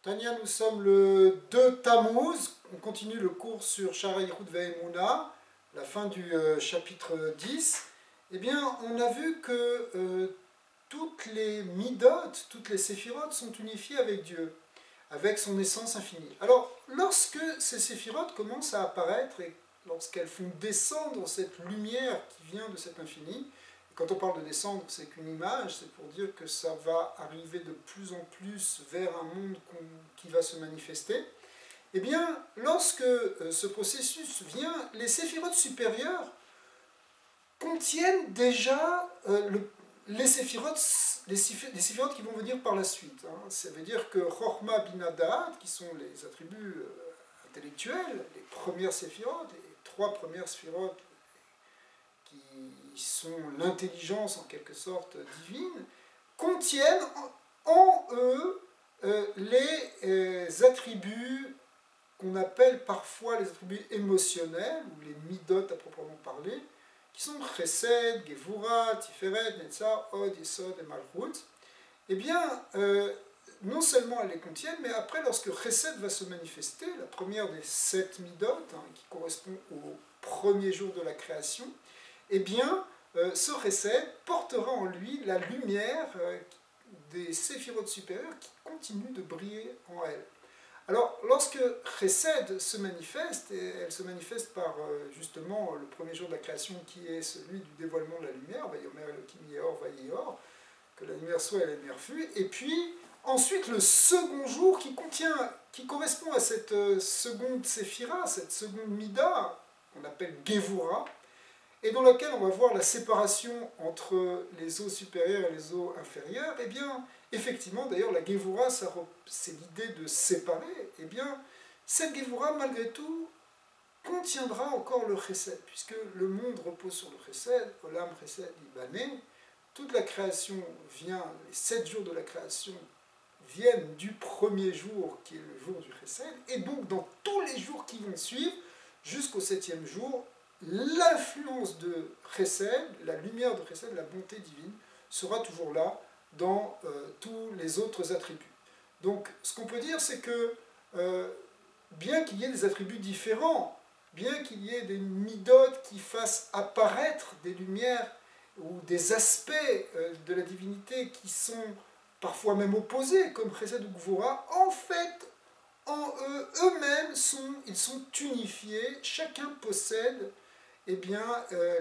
Tania, nous sommes le 2 Tammuz, on continue le cours sur Sha'arei Yichud Ve'emunah, la fin du chapitre 10. Eh bien, on a vu que toutes les midot, toutes les séphirotes sont unifiées avec Dieu, avec son essence infinie. Alors, lorsque ces séphirotes commencent à apparaître et lorsqu'elles font descendre cette lumière qui vient de cet infini, quand on parle de descendre, c'est qu'une image, c'est pour dire que ça va arriver de plus en plus vers un monde qui va se manifester. Eh bien, lorsque ce processus vient, les séphirotes supérieures contiennent déjà les séphirotes qui vont venir par la suite. Hein. Ça veut dire que Chochma Binah, qui sont les attributs intellectuels, les premières séphirotes, les trois premières séphirotes, qui sont l'intelligence en quelque sorte divine, contiennent en eux les attributs qu'on appelle parfois les attributs émotionnels, ou les midot à proprement parler, qui sont Chesed, Gevura, Tiferet, Netzar, Od, Yesod et Malchut. Eh bien, non seulement elles les contiennent, mais après, lorsque Chesed va se manifester, la première des 7 midot, qui correspond au premier jour de la création, eh bien, ce Chesed portera en lui la lumière des séphirotes supérieures qui continuent de briller en elle. Alors, lorsque Chesed se manifeste, et elle se manifeste par justement le premier jour de la création qui est celui du dévoilement de la lumière, Vayomer Elohim Yeor Vayeor, que la lumière soit et la lumière fut, et puis ensuite le second jour qui correspond à cette seconde séphira, cette seconde mida, qu'on appelle Gevura, et dans laquelle on va voir la séparation entre les eaux supérieures et les eaux inférieures. Eh bien, effectivement, d'ailleurs, la Gevura, c'est l'idée de séparer. Eh bien, cette Gevura, malgré tout, contiendra encore le Chesed, puisque le monde repose sur le Chesed, Olam Chesed Ibané. Toute la création vient, les 7 jours de la création viennent du premier jour, qui est le jour du Chesed, et donc dans tous les jours qui vont suivre, jusqu'au 7e jour, l'influence de Chesed, la lumière de Chesed, la bonté divine, sera toujours là dans tous les autres attributs. Donc, ce qu'on peut dire, c'est que bien qu'il y ait des attributs différents, bien qu'il y ait des midot qui fassent apparaître des lumières ou des aspects de la divinité qui sont parfois même opposés, comme Chesed ou Gvura, en fait, en eux-mêmes, ils sont unifiés, chacun possède bien,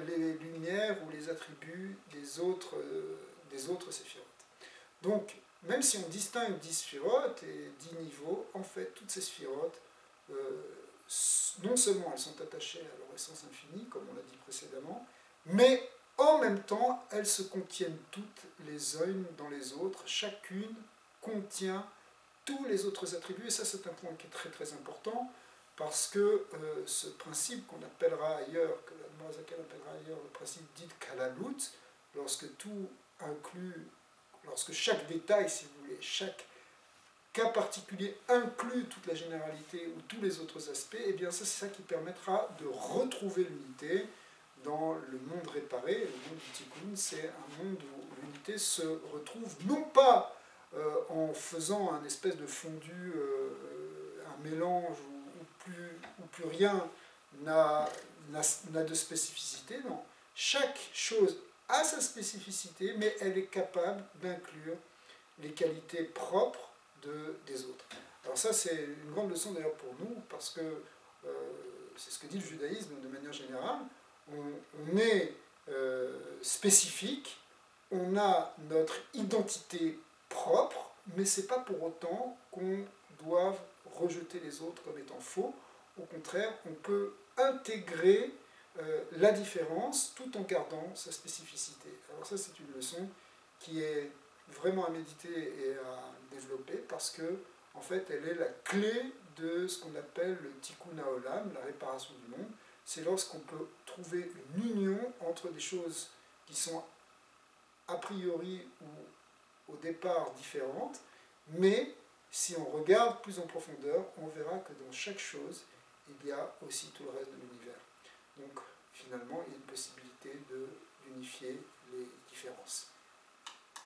les lumières ou les attributs des autres séphirotes. Donc, même si on distingue 10 sphirotes et 10 niveaux, en fait, toutes ces sphirotes, non seulement elles sont attachées à leur essence infinie, comme on l'a dit précédemment, mais en même temps, elles se contiennent toutes les unes dans les autres, chacune contient tous les autres attributs, et ça c'est un point qui est très très important, parce que ce principe qu'on appellera ailleurs, que la Moazakal appellera ailleurs le principe dit Kalalut, lorsque tout inclut, lorsque chaque détail, si vous voulez, chaque cas particulier inclut toute la généralité ou tous les autres aspects, et bien ça c'est ça qui permettra de retrouver l'unité dans le monde réparé. Le monde du Tikkun, c'est un monde où l'unité se retrouve non pas en faisant un espèce de fondu, un mélange où plus rien n'a de spécificité, non. Chaque chose a sa spécificité, mais elle est capable d'inclure les qualités propres des autres. Alors ça, c'est une grande leçon d'ailleurs pour nous, parce que c'est ce que dit le judaïsme de manière générale. On est spécifique, on a notre identité propre, mais ce n'est pas pour autant qu'on doive rejeter les autres comme étant faux. Au contraire, on peut intégrer la différence tout en gardant sa spécificité. Alors ça, c'est une leçon qui est vraiment à méditer et à développer, parce que en fait, elle est la clé de ce qu'on appelle le tikkun haolam, la réparation du monde. C'est lorsqu'on peut trouver une union entre des choses qui sont a priori ou au départ différentes, mais si on regarde plus en profondeur, on verra que dans chaque chose, il y a aussi tout le reste de l'univers. Donc finalement, il y a une possibilité d'unifier les différences.